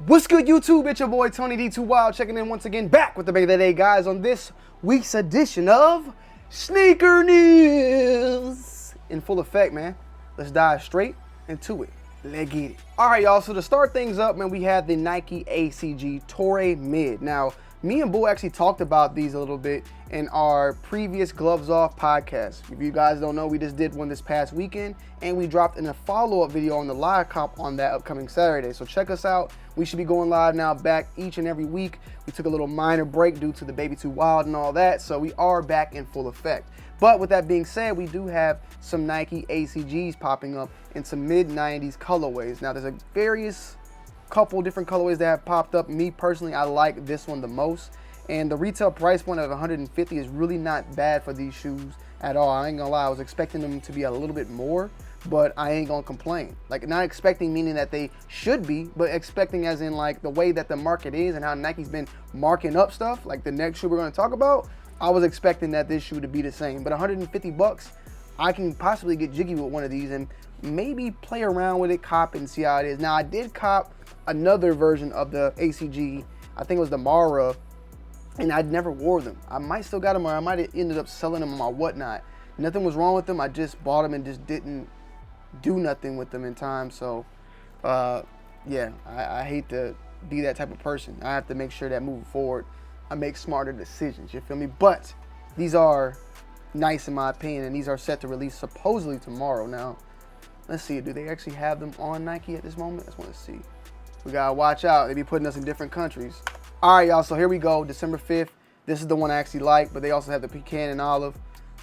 What's good, YouTube? It's your boy Tony D2 Wild checking in once again, back with the big of the day, guys, on this week's edition of Sneaker News. In full effect, man. Let's dive straight into it. Let's get it. All right, y'all. So to start things up, man, we have the Nike ACG Toure Mid. Now, me and Bull actually talked about these a little bit in our previous Gloves Off podcast. If you guys don't know, we just did one this past weekend, and we dropped in a follow-up video on the live comp on that upcoming Saturday. So check us out. We should be going live now back each and every week. We took a little minor break due to the Baby Too Wild and all that, so we are back in full effect. But with that being said, we do have some Nike ACGs popping up in some mid-90s colorways. Now, there's a various couple different colorways that have popped up. Me personally, I like this one the most, and the retail price point of $150 is really not bad for these shoes at all. I ain't gonna lie, I was expecting them to be a little bit more, but I ain't gonna complain. Like, not expecting meaning that they should be, but expecting as in like the way that the market is and how Nike's been marking up stuff. Like the next shoe we're gonna talk about, I was expecting that this shoe to be the same, but 150 bucks, I can possibly get jiggy with one of these and maybe play around with it, cop it, and see how it is. Now, I did cop another version of the ACG, I think it was the Mara, and I'd never wore them. I might still got them, or I might have ended up selling them on my whatnot. Nothing was wrong with them. I just bought them and just didn't do nothing with them in time. So, yeah, I hate to be that type of person. I have to make sure that moving forward, I make smarter decisions, you feel me? But these are nice in my opinion, and these are set to release supposedly tomorrow. Now, let's see, do they actually have them on Nike at this moment? I just want to see. We gotta watch out. They be putting us in different countries. All right, y'all, so here we go, December 5th. This is the one I actually like, but they also have the pecan and olive.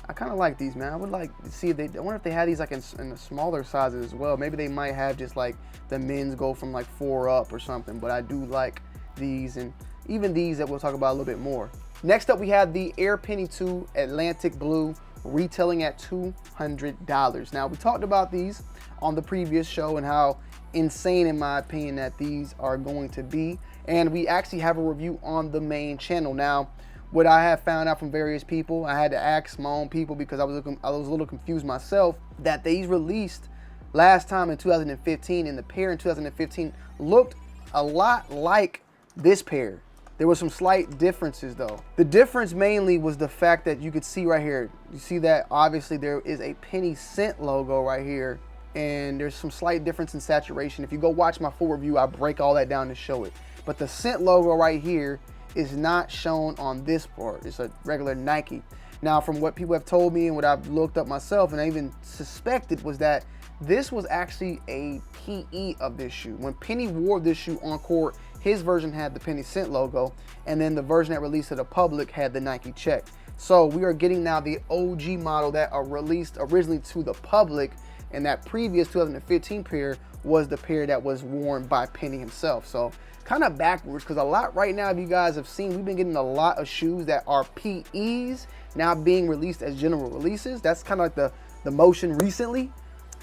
I kind of like these, man. I would like to see if I wonder if they have these like in the smaller sizes as well. Maybe they might have just like the men's go from like 4 up or something, but I do like these, and even these that we'll talk about a little bit more. Next up, we have the Air Penny 2 Atlantic Blue, retailing at $200. Now, we talked about these on the previous show and how insane, in my opinion, that these are going to be, and we actually have a review on the main channel. Now, what I have found out from various people, I had to ask my own people because I was a little confused myself, that these released last time in 2015, and the pair in 2015 looked a lot like this pair. There were some slight differences though. The difference mainly was the fact that you could see right here, you see that obviously there is a Penny Scent logo right here, and there's some slight difference in saturation. If you go watch my full review, I break all that down to show it. But the Scent logo right here is not shown on this part. It's a regular Nike. Now, from what people have told me and what I've looked up myself, and I even suspected, was that this was actually a PE of this shoe. When Penny wore this shoe on court, his version had the Penny Scent logo, and then the version that released to the public had the Nike check. So we are getting now the OG model that are released originally to the public, and that previous 2015 pair was the pair that was worn by Penny himself. So kind of backwards, because a lot right now, if you guys have seen, we've been getting a lot of shoes that are PEs now being released as general releases. That's kind of like the motion recently.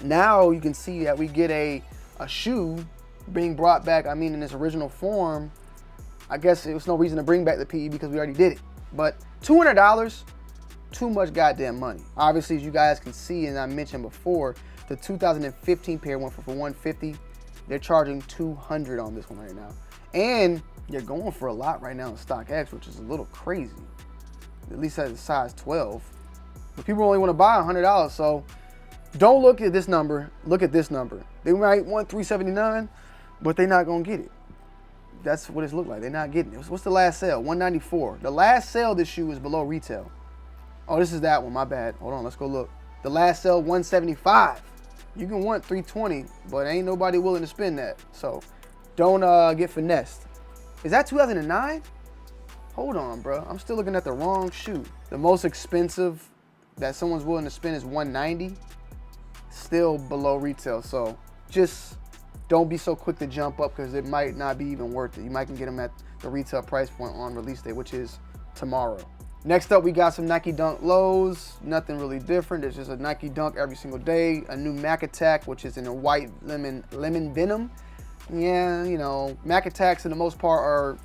Now you can see that we get a shoe being brought back, I mean, in its original form. I guess there was no reason to bring back the PE because we already did it. But $200, too much goddamn money. Obviously, as you guys can see, and I mentioned before, the 2015 pair went for $150. They're charging $200 on this one right now. And they're going for a lot right now in StockX, which is a little crazy. At least at a size 12. But people only want to buy $100, so don't look at this number. Look at this number. They might want $379, but they're not going to get it. That's what it's looked like. They're not getting it. What's the last sale? $194. The last sale of this shoe is below retail. Oh, this is that one. My bad. Hold on. Let's go look. The last sale, $175. You can want $320, but ain't nobody willing to spend that. So don't get finessed. Is that 2009? Hold on, bro. I'm still looking at the wrong shoe. The most expensive that someone's willing to spend is $190. Still below retail. So just don't be so quick to jump up, because it might not be even worth it. You might can get them at the retail price point on release day, which is tomorrow. Next up, we got some Nike Dunk Lows. Nothing really different. It's just a Nike Dunk every single day. A new Mac Attack, which is in a white lemon venom. Yeah, you know, Mac Attacks for the most part are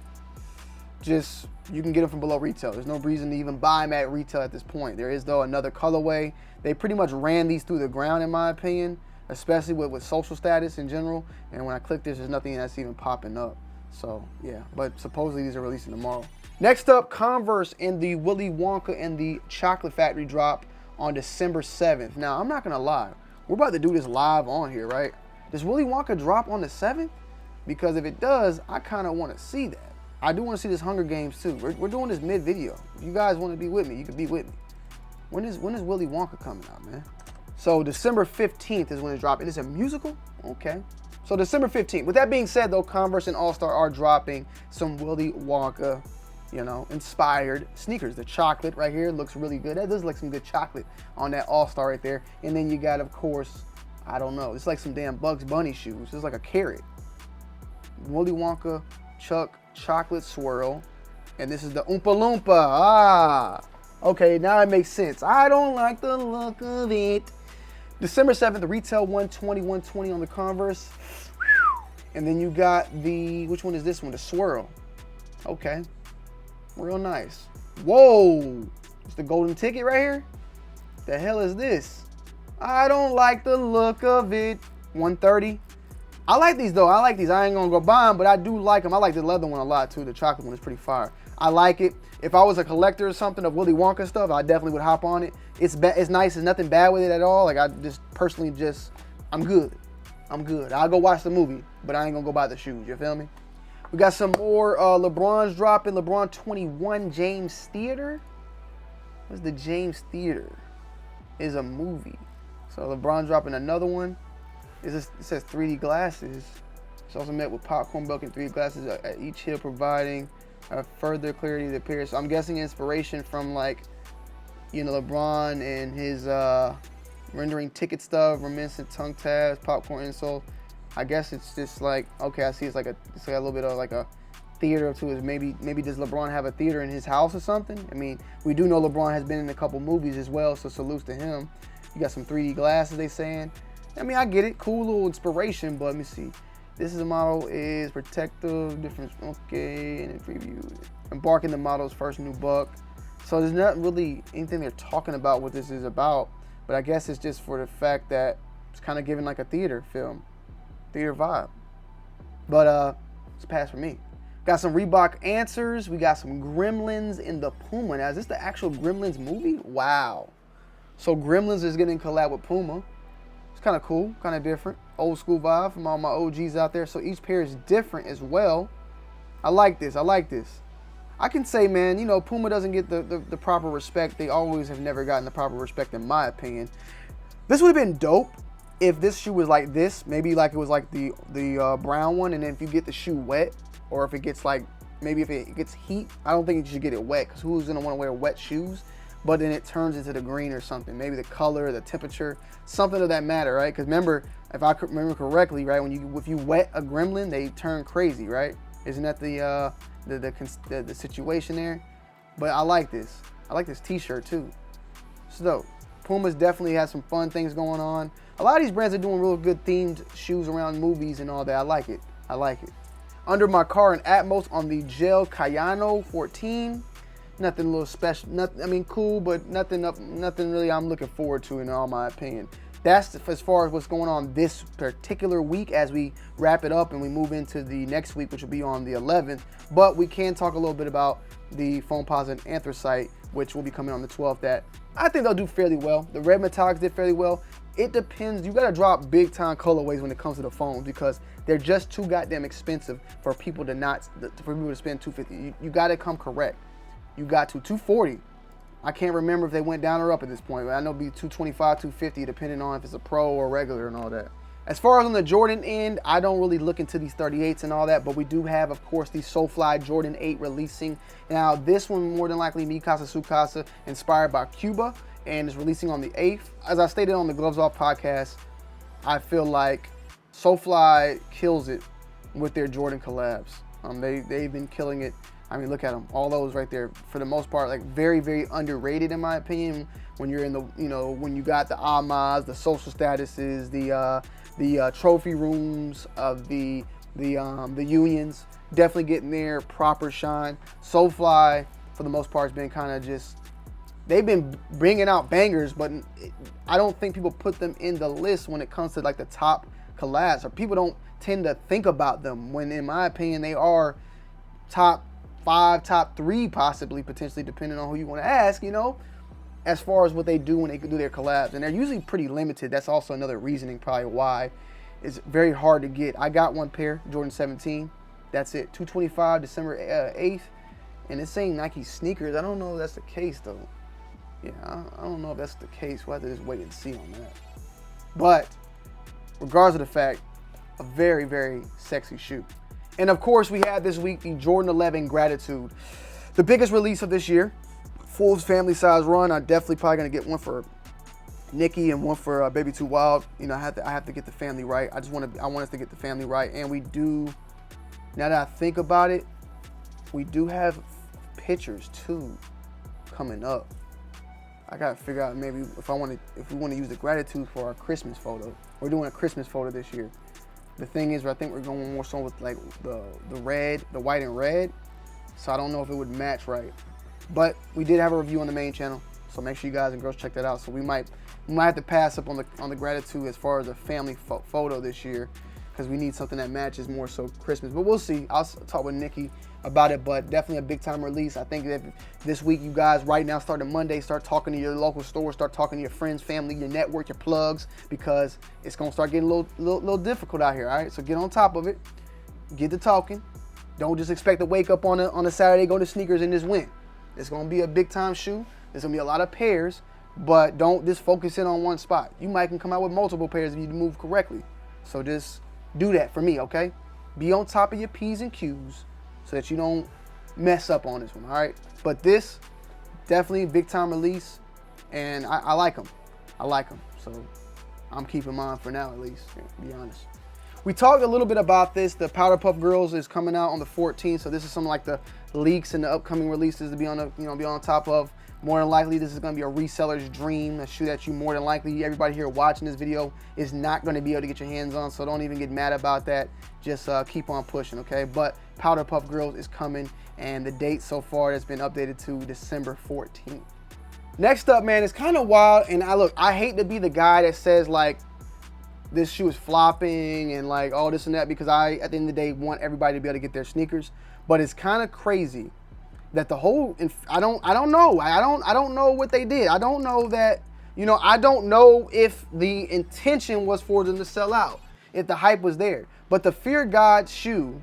just, you can get them from below retail. There's no reason to even buy them at retail at this point. There is, though, another colorway. They pretty much ran these through the ground, in my opinion, especially with social status in general. And when I click this, there's nothing that's even popping up. So yeah, but supposedly these are releasing tomorrow. Next up, Converse in the Willy Wonka and the Chocolate Factory drop on December 7th. Now, I'm not gonna lie, we're about to do this live on here, right? Does Willy Wonka drop on the 7th? Because if it does, I kind of want to see that. I do want to see this Hunger Games too. We're doing this mid-video. If you guys want to be with me, you can be with me. When is Willy Wonka coming out, man? So December 15th is when it's dropping. It's a musical? Okay. So December 15th. With that being said, though, Converse and All-Star are dropping some Willy Wonka, you know, inspired sneakers. The chocolate right here looks really good. That does look like some good chocolate on that All-Star right there. And then you got, of course, I don't know. It's like some damn Bugs Bunny shoes. It's like a carrot. Willy Wonka, Chuck, chocolate swirl. And this is the Oompa Loompa. Ah. Okay, now it makes sense. I don't like the look of it. December 7th, retail 120 on the Converse. And then you got the, which one is this one? The swirl. Okay. Real nice. Whoa. It's the golden ticket right here? The hell is this? I don't like the look of it. 130. I like these though. I like these. I ain't gonna go buy them, but I do like them. I like the leather one a lot too. The chocolate one is pretty fire. I like it. If I was a collector or something of Willy Wonka stuff, I definitely would hop on it. It's nice. There's nothing bad with it at all. Like I just personally I'm good. I'm good. I'll go watch the movie, but I ain't gonna go buy the shoes. You feel me? We got some more LeBron's dropping. LeBron 21 James Theater. What's the James Theater? Is a movie. So LeBron dropping another one. It says 3D glasses. It's also met with popcorn bucket and 3D glasses at each heel, providing further clarity to the appearance. So I'm guessing inspiration from like, you know, LeBron and his rendering ticket stub, reminiscent tongue tabs, popcorn insole. I guess it's just like, okay, I see it's like a little bit of like a theater to it. Maybe does LeBron have a theater in his house or something? I mean, we do know LeBron has been in a couple movies as well, so salutes to him. You got some 3D glasses, they saying. I mean, I get it. Cool little inspiration, but let me see. This is a model is protective, difference. Okay, and then preview. Embarking the model's first new buck. So there's not really anything they're talking about what this is about, but I guess it's just for the fact that it's kind of giving like a theater film, theater vibe. But it's a pass for me. Got some Reebok answers. We got some Gremlins in the Puma. Now, is this the actual Gremlins movie? Wow. So Gremlins is getting collab with Puma. It's kind of cool, kind of different. Old school vibe from all my OGs out there. So each pair is different as well. I like this. I like this. I can say, man, you know, Puma doesn't get the proper respect. They always have never gotten the proper respect, in my opinion. This would have been dope if this shoe was like this. Maybe like it was like the brown one. And then if you get the shoe wet, or if it gets like, maybe if it gets heat, I don't think you should get it wet, because who's going to want to wear wet shoes? But then it turns into the green or something. Maybe the color, the temperature, something of that matter, right? Because remember, if I remember correctly, right, if you wet a gremlin, they turn crazy, right? Isn't that the situation there? But I like this. I like this T-shirt too. It's dope. Puma's definitely has some fun things going on. A lot of these brands are doing real good themed shoes around movies and all that. I like it. I like it. Under My Car and Atmos on the Gel Cayano 14. Nothing a little special, nothing, I mean, cool, but nothing really I'm looking forward to, in all my opinion. That's as far as what's going on this particular week as we wrap it up and we move into the next week, which will be on the 11th. But we can talk a little bit about the Foamposite and Anthracite, which will be coming on the 12th, that I think they'll do fairly well. The red metallics did fairly well. It depends. You got to drop big time colorways when it comes to the foams, because they're just too goddamn expensive for people to spend $250. You got to come correct. You got to $240. I can't remember if they went down or up at this point, but I know it'll be $225, $250, depending on if it's a pro or regular and all that. As far as on the Jordan end, I don't really look into these 38s and all that, but we do have, of course, the SoFly Jordan 8 releasing. Now, this one more than likely Mikasa Sukasa, inspired by Cuba, and is releasing on the 8th. As I stated on the Gloves Off podcast, I feel like SoFly kills it with their Jordan collabs. They've been killing it. I mean, look at them. All those right there, for the most part, like very, very underrated in my opinion. When you're in the, you know, when you got the Amas, the social statuses, the trophy rooms of the unions, definitely getting their proper shine. SoFly, for the most part, has been kind of just, they've been bringing out bangers, but I don't think people put them in the list when it comes to like the top collabs, or people don't tend to think about them when, in my opinion, they are top 5, top 3, possibly, potentially, depending on who you want to ask, you know, as far as what they do when they do their collabs. And they're usually pretty limited. That's also another reasoning probably why it's very hard to get. I got one pair, Jordan 17. That's it, $225, December 8th. And it's saying Nike sneakers. I don't know if that's the case, though. Yeah, I don't know if that's the case. We'll have to just wait and see on that. But regardless of the fact, a very, very sexy shoe. And of course, we had this week the Jordan 11 Gratitude, the biggest release of this year. Full family size run. I'm definitely probably gonna get one for Nikki and one for Baby Too Wild. You know, I have to get the family right. I want us to get the family right. And we do. Now that I think about it, we do have pictures too coming up. I gotta figure out maybe if we want to use the Gratitude for our Christmas photo. We're doing a Christmas photo this year. The thing is, I think we're going more so with like the red, the white and red. So I don't know if it would match right. But we did have a review on the main channel, so make sure you guys and girls check that out. So we might have to pass up on the Gratitude as far as a family photo this year, because we need something that matches more so Christmas. But we'll see. I'll talk with Nikki about it, but definitely a big time release. I think that this week you guys right now, starting Monday, start talking to your local store, start talking to your friends, family, your network, your plugs, because it's gonna start getting a little difficult out here. All right, so get on top of it, get to talking. Don't just expect to wake up on a Saturday, go to sneakers and just win. It's gonna be a big time shoe. There's gonna be a lot of pairs, but don't just focus in on one spot. You might can come out with multiple pairs if you move correctly. So just do that for me, okay? Be on top of your P's and Q's so that you don't mess up on this one, all right? But this, definitely a big time release, and I like them. I like them, so I'm keeping mine for now at least, to be honest. We talked a little bit about this. The Powder Puff Girls is coming out on the 14th, so this is some like the leaks and the upcoming releases to be on be on top of. More than likely, this is going to be a reseller's dream, a shoe that you more than likely, everybody here watching this video is not going to be able to get your hands on, so don't even get mad about that. Just keep on pushing, okay? But Powder Puff Girls is coming, and the date so far has been updated to December 14th. Next up, man, it's kind of wild, and I hate to be the guy that says, like, this shoe is flopping and, like, all this and that, because at the end of the day, want everybody to be able to get their sneakers, but it's kind of crazy that the whole, I don't know what they did. I don't know that, I don't know if the intention was for them to sell out, if the hype was there. But the Fear God shoe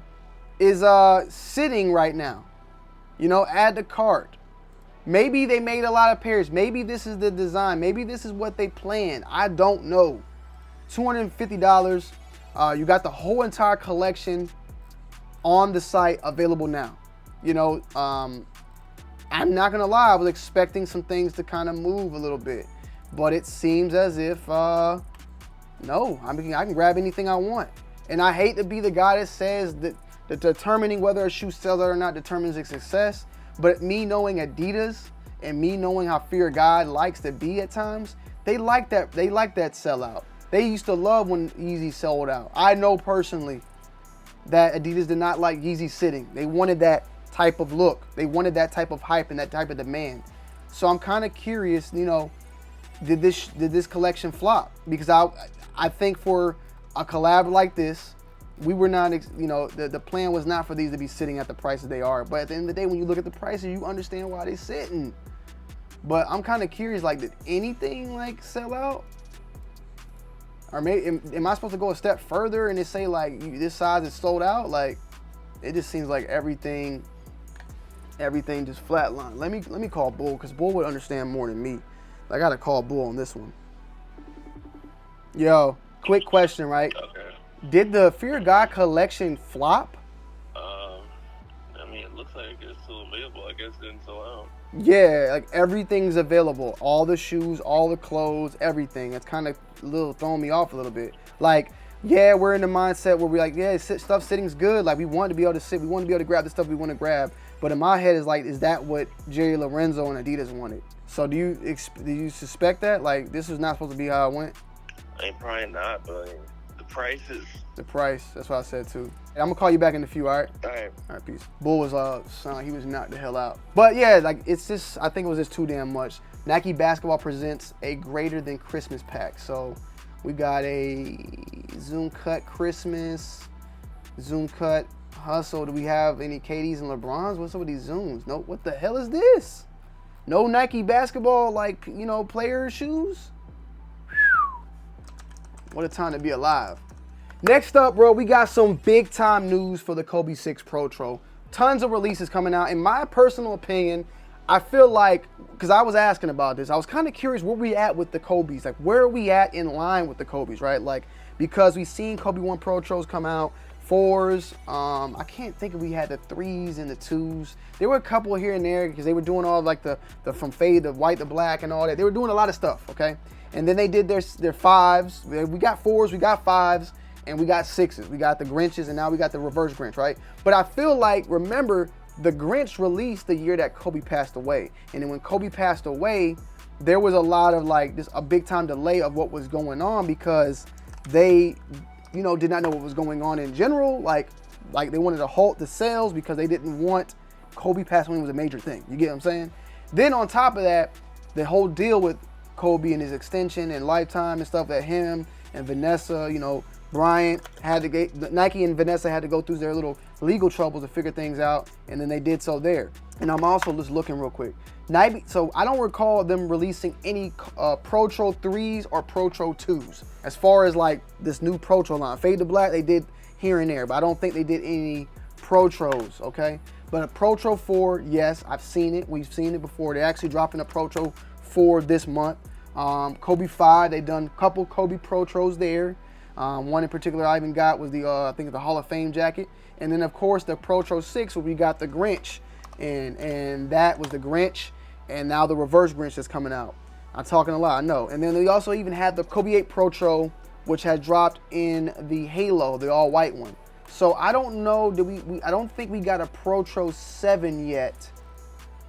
is sitting right now, add to cart. Maybe they made a lot of pairs. Maybe this is the design. Maybe this is what they planned. I don't know. $250. You got the whole entire collection on the site available now. I'm not gonna lie, I was expecting some things to kind of move a little bit, but it seems as if no, I can grab anything I want. And I hate to be the guy that says that determining whether a shoe sells out or not determines its success, but me knowing Adidas and me knowing how Fear God likes to be at times, they like that sellout. They used to love when Yeezy sold out. I know personally that Adidas did not like Yeezy sitting. They wanted that type of look. They wanted that type of hype and that type of demand. So I'm kind of curious, did this collection flop? Because I think for a collab like this, we were not, the plan was not for these to be sitting at the prices they are. But at the end of the day, when you look at the prices, you understand why they're sitting. But I'm kind of curious, like, did anything like sell out? Or maybe, am I supposed to go a step further and just say, like, this size is sold out? Like, it just seems like everything just flatlined. Let me call Bull, because Bull would understand more than me. I gotta call Bull on this one. Yo, quick question, right? Okay. Did the Fear God collection flop? It looks like it's still available. I guess it didn't sell out. Yeah, like everything's available. All the shoes, all the clothes, everything. It's kind of throwing me off a little bit. Like, yeah, we're in the mindset where we're like, yeah, stuff sitting's good. Like, we want to be able to sit. We want to be able to grab the stuff we want to grab. But in my head, is like, is that what Jerry Lorenzo and Adidas wanted? So do you suspect that? Like, this was not supposed to be how it went? Probably not, but the price is... The price, that's what I said too. Hey, I'm gonna call you back in a few, all right? All right. All right, peace. Bull was, sound like he was knocked the hell out. But yeah, like, it's just, I think it was just too damn much. Nike Basketball presents a greater than Christmas pack. So We got a Zoom Cut Christmas, Zoom Cut Hustle. Do we have any KDs and LeBrons? What's up with these Zooms? No, what the hell is this? No Nike basketball, like, you know, player shoes? Whew. What a time to be alive. Next up, bro, we got some big time news for the Kobe 6 Protro. Tons of releases coming out. In my personal opinion, I feel like, because I was asking about this, I was kind of curious where we at with the Kobes. Like, where are we at in line with the Kobes, right? Like, because we've seen Kobe 1 Protros come out, 4s. I can't think if we had the 3s and the 2s. There were a couple here and there because they were doing all like the from fade to white to black and all that. They were doing a lot of stuff, okay? And then they did their 5s. We got 4s, we got 5s, and we got 6s. We got the Grinches, and now we got the reverse Grinch, right? But I feel like, remember, the Grinch released the year that Kobe passed away. And then when Kobe passed away, there was a lot of like just a big time delay of what was going on because they, you know, did not know what was going on in general. Like they wanted to halt the sales because they didn't want Kobe passing away was a major thing. You get what I'm saying? Then on top of that, the whole deal with Kobe and his extension and lifetime and stuff that him and Vanessa, you know, Bryant had to get, Nike and Vanessa had to go through their little legal troubles to figure things out, and then they did so there. And I'm also just looking real quick. Nike, so I don't recall them releasing any Protro 3s or Protro 2s. As far as like this new Protro line, Fade to Black, they did here and there, but I don't think they did any Protros, okay? But a Protro 4, yes, I've seen it. We've seen it before. They're actually dropping a Protro 4 this month. Kobe 5, they've done a couple Kobe Protros there. One in particular I even got was the, I think the Hall of Fame jacket. And then of course the Protro 6 where we got the Grinch. And that was the Grinch. And now the reverse Grinch is coming out. I'm talking a lot, I know. And then we also even had the Kobe 8 Protro, which had dropped in the Halo, the all white one. So I don't know, I don't think we got a Protro 7 yet,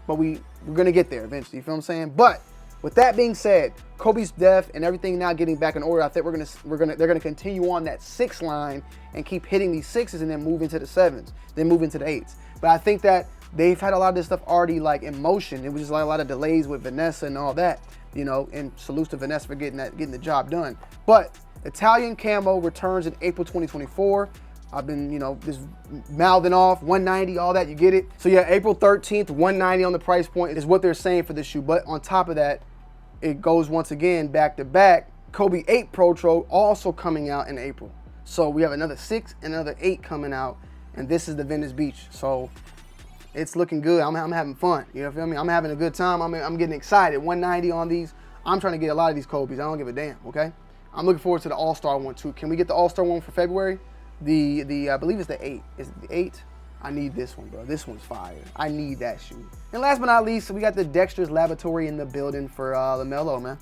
but we're gonna get there eventually, you feel what I'm saying? But with that being said, Kobe's death and everything now getting back in order, I think they're gonna continue on that 6 line and keep hitting these 6s and then move into the 7s, then move into the 8s. But I think that they've had a lot of this stuff already like in motion. It was just like a lot of delays with Vanessa and all that, you know, and salutes to Vanessa for getting the job done. But Italian Camo returns in April 2024. I've been, you know, just mouthing off 190, all that, you get it. So yeah, April 13th, 190 on the price point is what they're saying for this shoe. But on top of that, it goes once again back to back. Kobe 8 Protro also coming out in April. So we have another 6 and another 8 coming out, and this is the Venice Beach. So it's looking good. I'm having fun. You know what I mean? I'm having a good time. I'm getting excited. 190 on these. I'm trying to get a lot of these Kobes. I don't give a damn, okay? I'm looking forward to the All-Star one too. Can we get the All-Star one for February? I believe it's the 8. Is it the 8? I need this one, bro. This one's fire. I need that shoe. And last but not least, we got the Dexter's Laboratory in the building for LaMelo, man.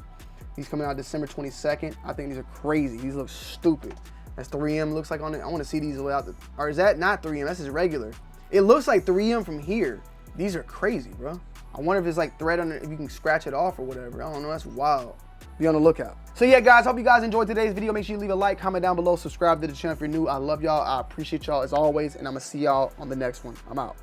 He's coming out December 22nd. I think these are crazy. These look stupid. That's 3M looks like on it. I want to see these without the, or is that not 3M? That's just regular. It looks like 3M from here. These are crazy, bro. I wonder if it's like thread under, if you can scratch it off or whatever. I don't know, that's wild. Be on the lookout. So yeah, guys, hope you guys enjoyed today's video. Make sure you leave a like, comment down below, subscribe to the channel if you're new. I love y'all. I appreciate y'all as always, and I'm gonna see y'all on the next one. I'm out.